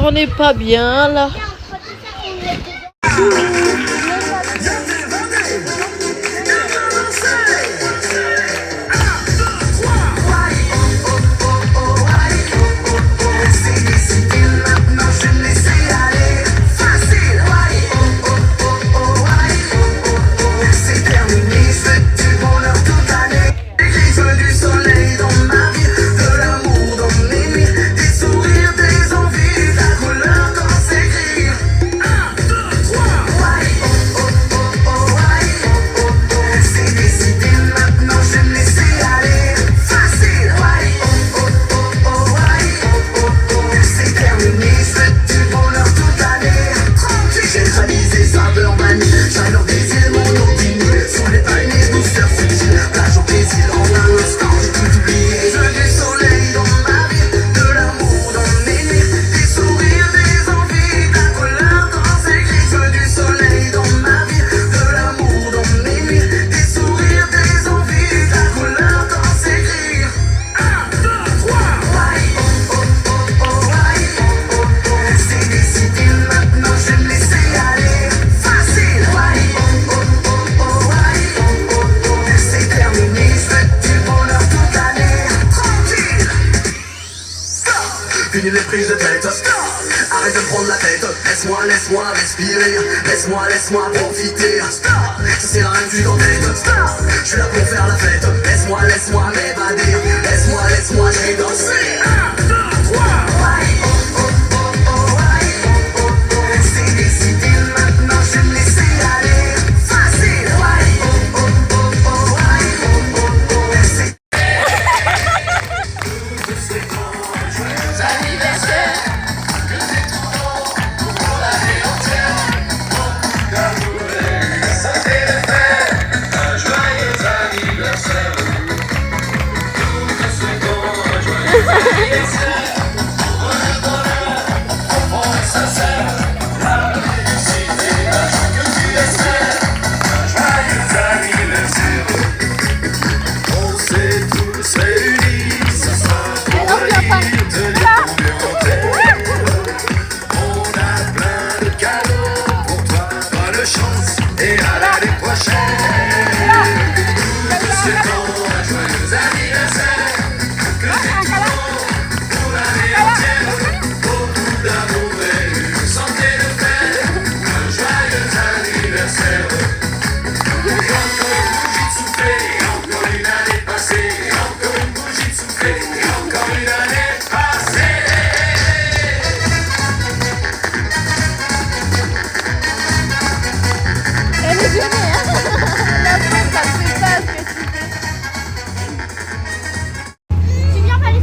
on n'est pas bien là. Fini les prises de tête, arrête de prendre la tête. Laisse-moi respirer, laisse-moi profiter. Ça sert à rien que tu t'entêtes, je suis là pour faire la fête. Laisse-moi m'évader, laisse-moi je vais danser. 1, 2, 3. C'est décidé maintenant, je vais me laisser aller. Facile.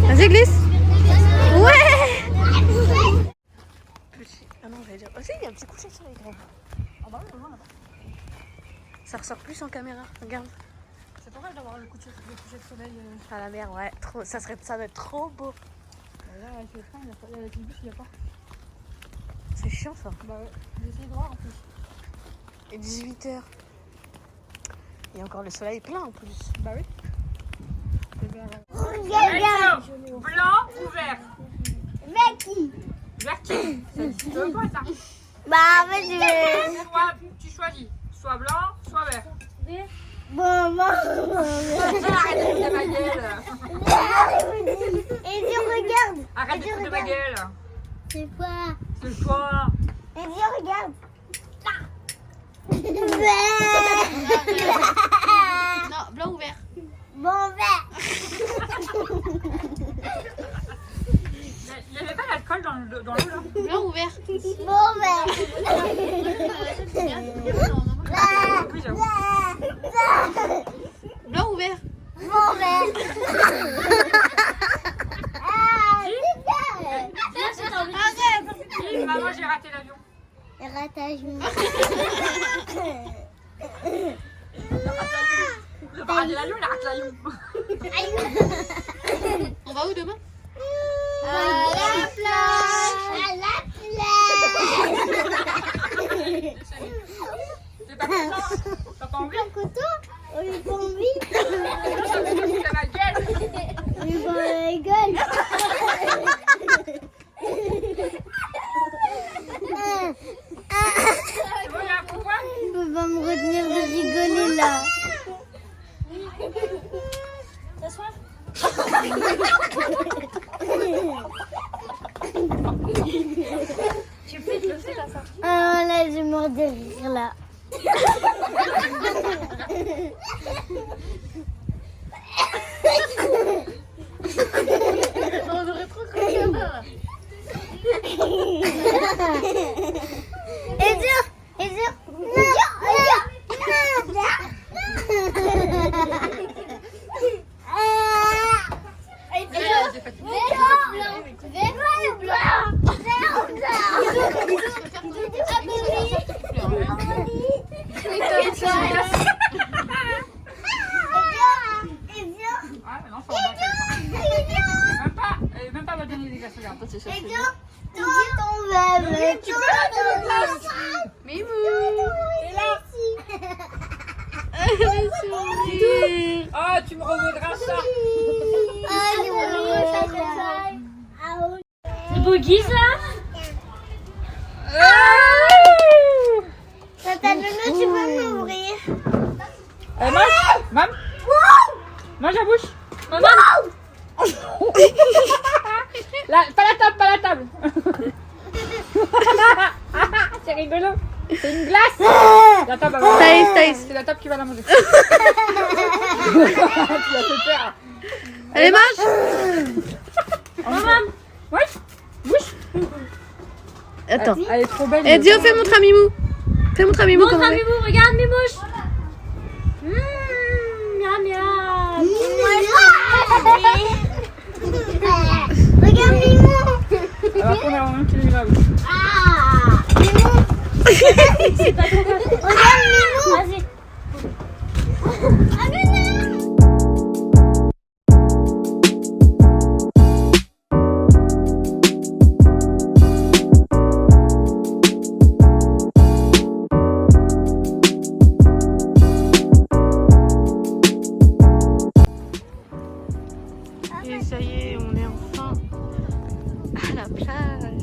Vas-y, glisse. Ouais. Petit. Ah non, j'allais dire. Oh, si, il y a un petit coucher de soleil quand même. Ah bah oui, au loin là-bas. Ça ressort plus en caméra, regarde. C'est pas mal d'avoir le coucher de soleil. À la mer, ouais. Trop, ça doit être trop beau. Là, avec le train, avec le bus, il n'y a pas. C'est chiant ça. Bah ouais, j'ai essayé de voir en plus. Et 18h. Il y a encore le soleil plein en plus. Bah oui. Blanc ou vert? Vert qui? Vert qui? Ça n'existe pas ça. Bah en fait je vais... Soit tu choisis, soit blanc, soit vert. Bon. Arrête de foutre de ma gueule. Et je regarde. Arrête de foutre de ma gueule. C'est quoi? C'est quoi? Et je regarde. Non, blanc ou vert? Bon vert. Il n'y avait pas d'alcool dans l'eau là? Blanc ou vert? Bon vert. Oui, j'avoue. Blanc ou vert? Bon vert. Dis, maman, j'ai raté l'avion. Ratage. Le paradis l'avion, il a raté l'avion. On va où demain? À la plage. T'es pas content? T'as pas envie? On est pas envie. Ça me fait foutre de ma gueule. On est pas la gueule. je suis mort de rire là. On aurait trop cru comme ça. Et dur. Même pas va donner des glaces, regarde. Tu peux Mimou. Oh, tu me revaudras ça. C'est Boogie ça? Tata Nono, tu peux m'ouvrir? Mam. Mange la bouche. Maman. Pas la table. C'est rigolo. C'est une glace. La table, Taïs. c'est la table qui va la manger. Tu as fait peur. Allez, mange. Maman. Oui. Bouche. Attends. Elle est trop belle. Eh, Dio, fais montrer à Mimou. Fais montrer à Mimou comment on fait. Mimou, regarde Mimouche. Miam miam. Regarde Mimou. Elle va prendre la main qui lui la bouche. C'est pas trop facile. Regarde Mimou. Vas-y. Et ça y est, on est enfin à la plage.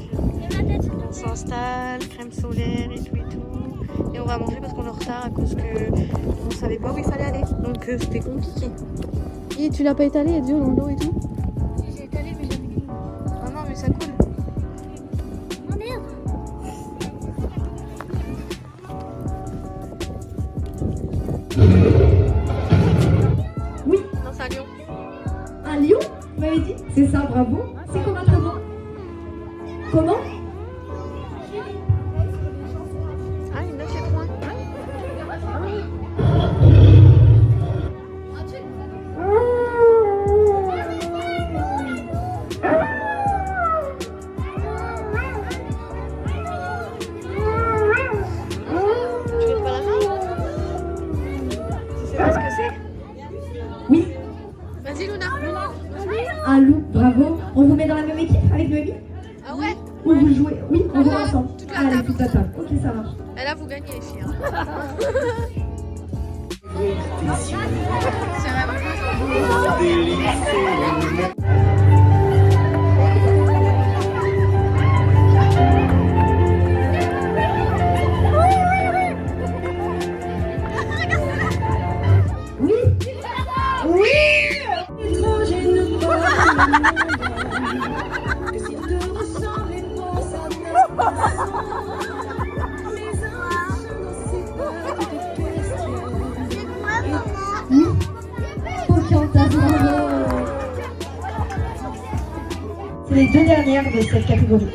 On s'installe, crème solaire et tout et tout. Et on va manger parce qu'on est en retard à cause que on savait pas où il fallait aller. Donc c'était compliqué. Et tu l'as pas étalé, Dio, dans l'eau et tout? J'ai étalé mais jamais mis. Ah non, mais ça coule. Oh merde. Non, c'est à Lyon. Un lion, vous m'avez dit? C'est ça, bravo. C'est quoi votre nom? Comment? Ah, il note les points. Tu veux pas la main? Tu sais pas ce que c'est? Oui, Vas-y, Luna. un loup, bravo. On vous met dans la même équipe avec Noémie? Ah ouais? Ou vous jouez? Oui, on joue ensemble. Toute la Allez, table. toute la table. Ok, ça marche. Et là, vous gagnez, les filles. Hein. C'est vraiment Oui. Oui. Étranger ne pas que s'il te ressemble et pense à oui. Pocahontas, bravo. C'est les deux dernières de cette catégorie.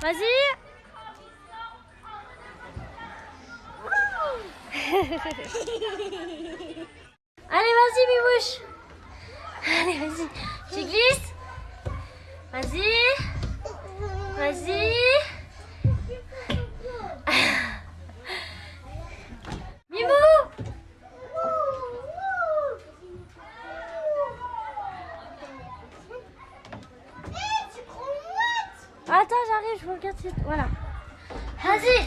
Vas-y. Allez, vas-y, Mimouche. Allez, vas-y. Tu glisses. Vas-y. Vas-y. Mimou. Attends, j'arrive, je regarde. Voilà. Vas-y.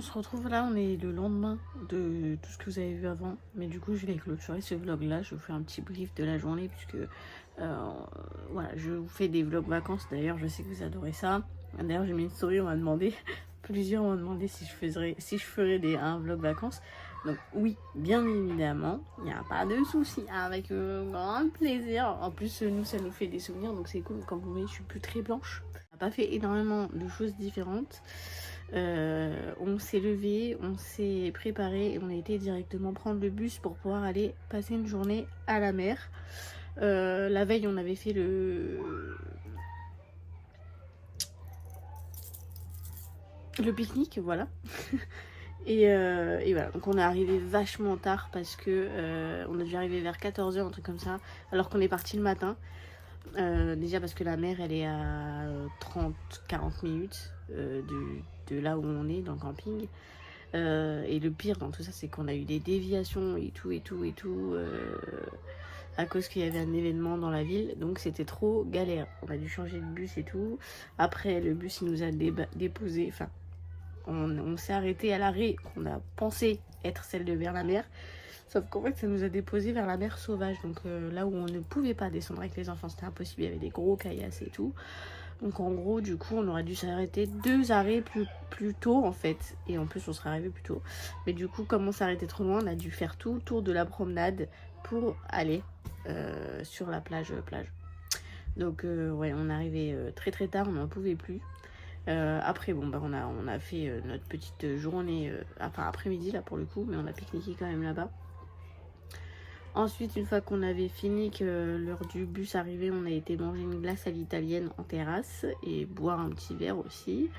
se retrouve là, on est le lendemain de tout ce que vous avez vu avant. Mais du coup, je vais clôturer ce vlog là. Je vous fais un petit brief de la journée puisque voilà, je vous fais des vlogs vacances. D'ailleurs, je sais que vous adorez ça. D'ailleurs, j'ai mis une story, on m'a demandé, plusieurs m'ont demandé si je ferais un vlog vacances. Donc oui, bien évidemment, il n'y a pas de souci, avec grand plaisir. En plus, nous, ça nous fait des souvenirs, donc c'est cool. Comme vous voyez, je suis plus très blanche. On n'a pas fait énormément de choses différentes. On s'est levé, on s'est préparé et on a été directement prendre le bus pour pouvoir aller passer une journée à la mer. La veille, on avait fait le pique-nique, voilà. Et voilà, donc on est arrivé vachement tard parce que on a dû arriver vers 14 h, un truc comme ça, alors qu'on est parti le matin. Déjà parce que la mer elle est à 30-40 minutes de là où on est dans le camping. Et le pire dans tout ça, c'est qu'on a eu des déviations et tout à cause qu'il y avait un événement dans la ville, donc c'était trop galère. On a dû changer de bus et tout. Après le bus il nous a déposé, enfin on s'est arrêté à l'arrêt qu'on a pensé être celle de vers la mer, sauf qu'en fait ça nous a déposé vers la mer Sauvage, donc là où on ne pouvait pas descendre avec les enfants, c'était impossible, il y avait des gros caillasses et tout. Donc en gros du coup on aurait dû s'arrêter 2 arrêts plus tôt en fait, et en plus on serait arrivé plus tôt, mais du coup comme on s'arrêtait trop loin, on a dû faire tout le tour de la promenade pour aller sur la plage. Donc ouais, on est arrivé très tard, on n'en pouvait plus. Après bon bah on a fait notre petite journée, enfin après-midi là pour le coup, mais on a pique-niqué quand même là-bas. Ensuite, une fois qu'on avait fini, que l'heure du bus arrivait, on a été manger une glace à l'italienne en terrasse et boire un petit verre aussi.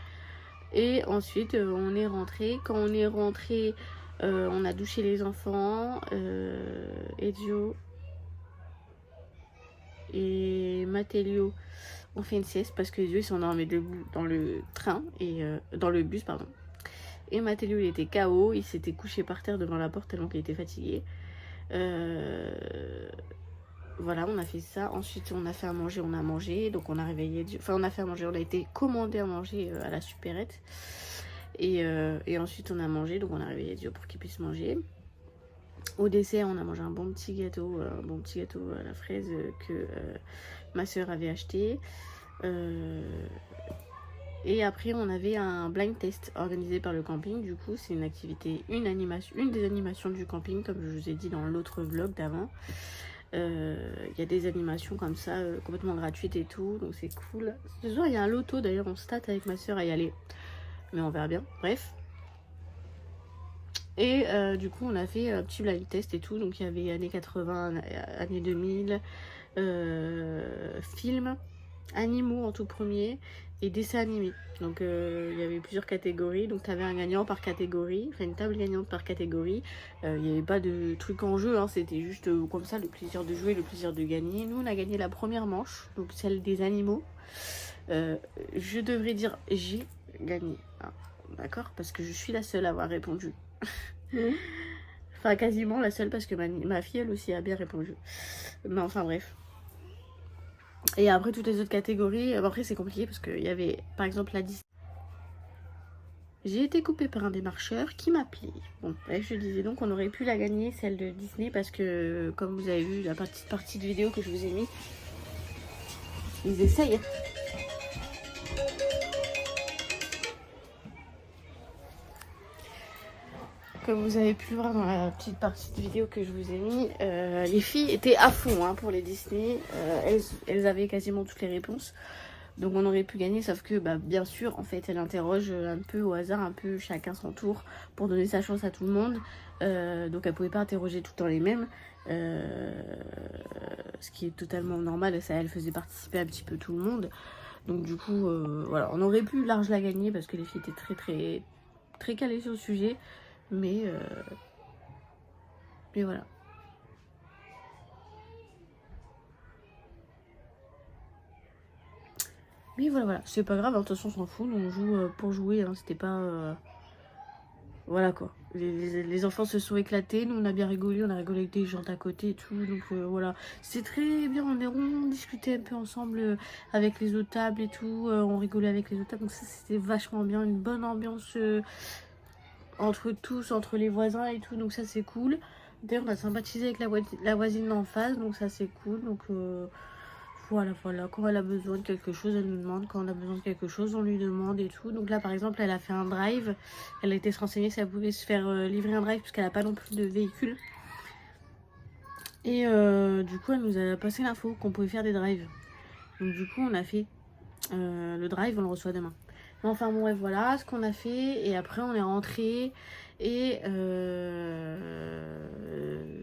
Et ensuite on est rentré. Quand on est rentré, on a douché les enfants, Ezio et Matteo ont fait une sieste parce que les yeux ils s'endormaient debout dans le train et dans le bus pardon. Et Matteo il était KO, il s'était couché par terre devant la porte tellement qu'il était fatigué. Voilà, on a fait ça. Ensuite on a fait à manger, on a mangé, donc on a réveillé, enfin on a fait à manger, on a été commandé à manger à la supérette et ensuite on a mangé, donc on a réveillé Dio pour qu'il puisse manger. Au dessert on a mangé un bon petit gâteau à la fraise que ma soeur avait acheté. Et après on avait un blind test organisé par le camping. Du coup c'est une activité, une des animations du camping, comme je vous ai dit dans l'autre vlog d'avant. Il y a des animations comme ça complètement gratuites et tout, donc c'est cool. Ce soir il y a un loto, d'ailleurs on se tâte avec ma soeur à y aller, mais on verra bien, bref. Et du coup on a fait un petit blind test et tout, donc il y avait années 80, années 2000, films, animaux en tout premier et dessins animés. Donc il y avait plusieurs catégories, donc tu avais un gagnant par catégorie, enfin une table gagnante par catégorie. Il n'y avait pas de truc en jeu, hein, c'était juste comme ça, le plaisir de jouer, le plaisir de gagner. Nous on a gagné la première manche, donc celle des animaux. Je devrais dire j'ai gagné, ah, d'accord, parce que je suis la seule à avoir répondu. Enfin quasiment la seule, parce que ma fille elle aussi a bien répondu, mais enfin bref. Et après toutes les autres catégories, après c'est compliqué parce qu'il y avait par exemple la Disney. J'ai été coupée par un démarcheur qui m'appelait. Bon, bref, je disais donc on aurait pu la gagner, celle de Disney, parce que comme vous avez vu la petite partie de vidéo que je vous ai mis, ils essayent. Comme vous avez pu le voir dans la petite partie de vidéo que je vous ai mis, les filles étaient à fond hein, pour les Disney. Elles avaient quasiment toutes les réponses. Donc on aurait pu gagner, sauf que bah, bien sûr, en fait, elle interroge un peu au hasard, un peu chacun son tour, pour donner sa chance à tout le monde. Donc elle pouvait pas interroger tout le temps les mêmes. Ce qui est totalement normal, ça, elle faisait participer un petit peu tout le monde. Donc du coup, voilà, on aurait pu large la gagner parce que les filles étaient très calées sur le sujet. Mais voilà. Mais voilà, c'est pas grave, de toute façon on s'en fout, on joue pour jouer, hein, c'était pas... Voilà quoi, les enfants se sont éclatés, nous on a bien rigolé, on a rigolé avec des gens à côté et tout, donc voilà. C'est très bien, on discutait un peu ensemble avec les autres tables et tout, on rigolait avec les autres tables, donc ça c'était vachement bien, une bonne ambiance... entre tous, entre les voisins et tout, donc ça c'est cool. D'ailleurs on a sympathisé avec la voisine d'en face, donc ça c'est cool. Donc voilà, quand elle a besoin de quelque chose, elle nous demande. Quand on a besoin de quelque chose, on lui demande et tout. Donc là, par exemple, elle a fait un drive. Elle a été se renseigner si elle pouvait se faire livrer un drive, puisqu'elle n'a pas non plus de véhicule. Et du coup, elle nous a passé l'info qu'on pouvait faire des drives. Donc du coup, on a fait le drive, on le reçoit demain. Mais enfin bon, bref, voilà ce qu'on a fait. Et après, on est rentré. Et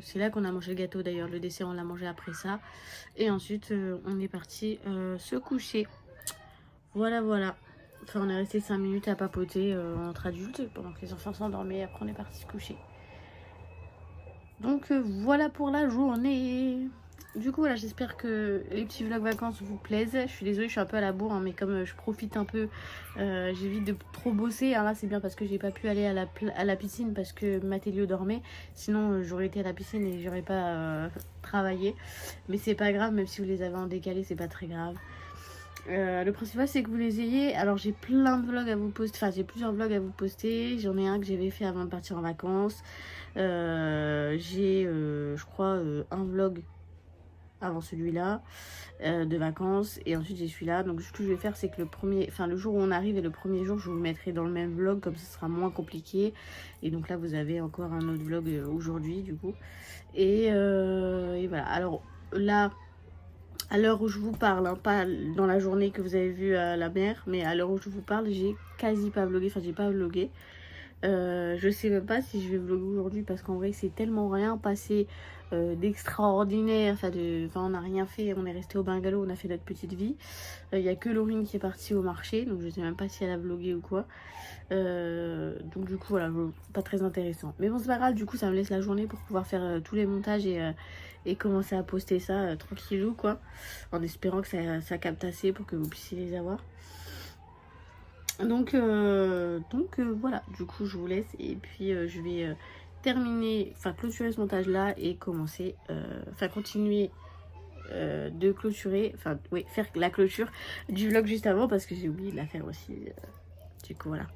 c'est là qu'on a mangé le gâteau d'ailleurs. Le dessert, on l'a mangé après ça. Et ensuite, on est parti se coucher. Voilà. Enfin, on est resté 5 minutes à papoter entre adultes pendant que les enfants s'endormaient. Après, on est parti se coucher. Donc, voilà pour la journée. Du coup, voilà, j'espère que les petits vlogs vacances vous plaisent. Je suis désolée, je suis un peu à la bourre, hein, mais comme je profite un peu, j'évite de trop bosser. Alors là, c'est bien parce que j'ai pas pu aller à la piscine parce que Mathélio dormait. Sinon, j'aurais été à la piscine et j'aurais pas travaillé. Mais c'est pas grave, même si vous les avez en décalé, c'est pas très grave. Le principal, c'est que vous les ayez. Alors, j'ai plein de vlogs à vous poster. Enfin, j'ai plusieurs vlogs à vous poster. J'en ai un que j'avais fait avant de partir en vacances. J'ai, je crois, un vlog avant celui-là de vacances, et ensuite j'ai celui-là. Donc ce que je vais faire, c'est que le jour où on arrive et le premier jour, je vous mettrai dans le même vlog, comme ça sera moins compliqué. Et donc là, vous avez encore un autre vlog aujourd'hui du coup. Et voilà. Alors là, à l'heure où je vous parle, hein, pas dans la journée que vous avez vu à la mer, mais à l'heure où je vous parle, j'ai quasi pas vlogué. Enfin, j'ai pas vlogué. Je sais même pas si je vais vlogger aujourd'hui, parce qu'en vrai c'est tellement rien passé d'extraordinaire. Enfin, on n'a rien fait, on est resté au bungalow, on a fait notre petite vie. Il y a que Laurine qui est partie au marché, donc je sais même pas si elle a vlogué ou quoi. Donc du coup voilà, pas très intéressant. Mais bon, c'est pas grave, du coup ça me laisse la journée pour pouvoir faire tous les montages et commencer à poster ça tranquillou quoi, en espérant que ça capte assez pour que vous puissiez les avoir. Donc voilà, du coup je vous laisse, et puis je vais terminer, enfin clôturer ce montage là et commencer, continuer de clôturer, faire la clôture du vlog juste avant, parce que j'ai oublié de la faire aussi, du coup voilà.